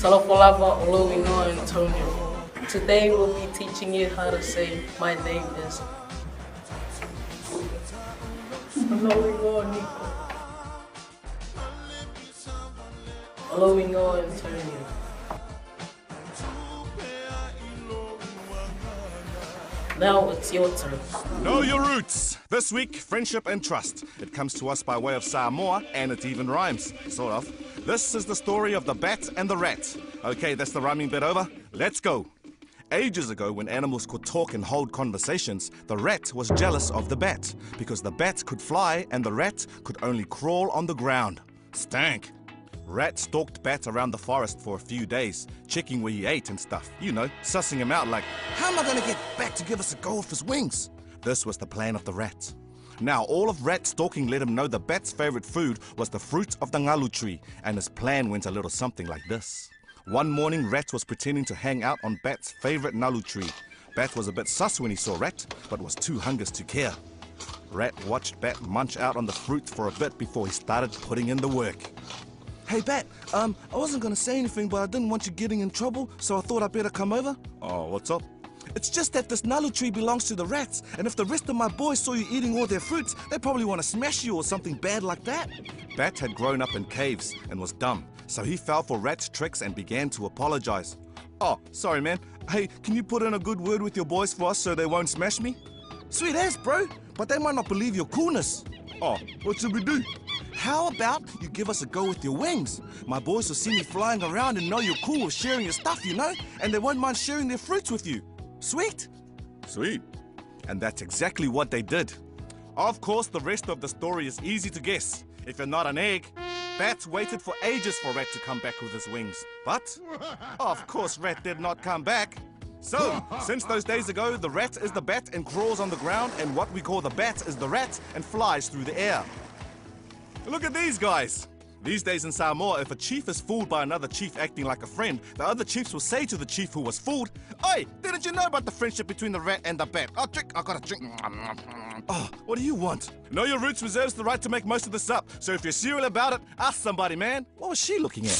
Talafalava Oloinoa Antonio. Today we'll be teaching you how to say my name is Oloinoa Nico. Oloinoa Antonio. Now it's your turn. Know your roots. This week, friendship and trust. It comes to us by way of Samoa, and it even rhymes, sort of. This is the story of the bat and the rat. Okay, that's the rhyming bit over. Let's go. Ages ago, when animals could talk and hold conversations, the rat was jealous of the bat because the bat could fly and the rat could only crawl on the ground. Stank. Rat stalked Bat around the forest for a few days, checking where he ate and stuff. You know, sussing him out like, how am I going to get Bat to give us a go with his wings? This was the plan of the rat. Now, all of Rat stalking let him know the Bat's favorite food was the fruit of the ngalu tree, and his plan went a little something like this. One morning, Rat was pretending to hang out on Bat's favorite ngalu tree. Bat was a bit sus when he saw Rat, but was too hungry to care. Rat watched Bat munch out on the fruit for a bit before he started putting in the work. Hey, Bat, I wasn't going to say anything, but I didn't want you getting in trouble, so I thought I'd better come over. Oh, what's up? It's just that this ngalu tree belongs to the rats, and if the rest of my boys saw you eating all their fruits, they'd probably want to smash you or something bad like that. Bat had grown up in caves and was dumb, so he fell for Rat's tricks and began to apologize. Oh, sorry, man. Hey, can you put in a good word with your boys for us so they won't smash me? Sweet ass, bro, but they might not believe your coolness. Oh, what should we do? How about you give us a go with your wings? My boys will see me flying around and know you're cool with sharing your stuff, you know? And they won't mind sharing their fruits with you. Sweet? Sweet. And that's exactly what they did. Of course, the rest of the story is easy to guess. If you're not an egg, Bat waited for ages for Rat to come back with his wings. But, of course, Rat did not come back. So, since those days ago, the rat is the bat and crawls on the ground, and what we call the bat is the rat and flies through the air. Look at these guys. These days in Samoa, if a chief is fooled by another chief acting like a friend, the other chiefs will say to the chief who was fooled, "Oi, didn't you know about the friendship between the rat and the bat? Oh, drink, I got a drink." Oh, what do you want? Know your roots reserves the right to make most of this up, so if you're serious about it, ask somebody, man. What was she looking at?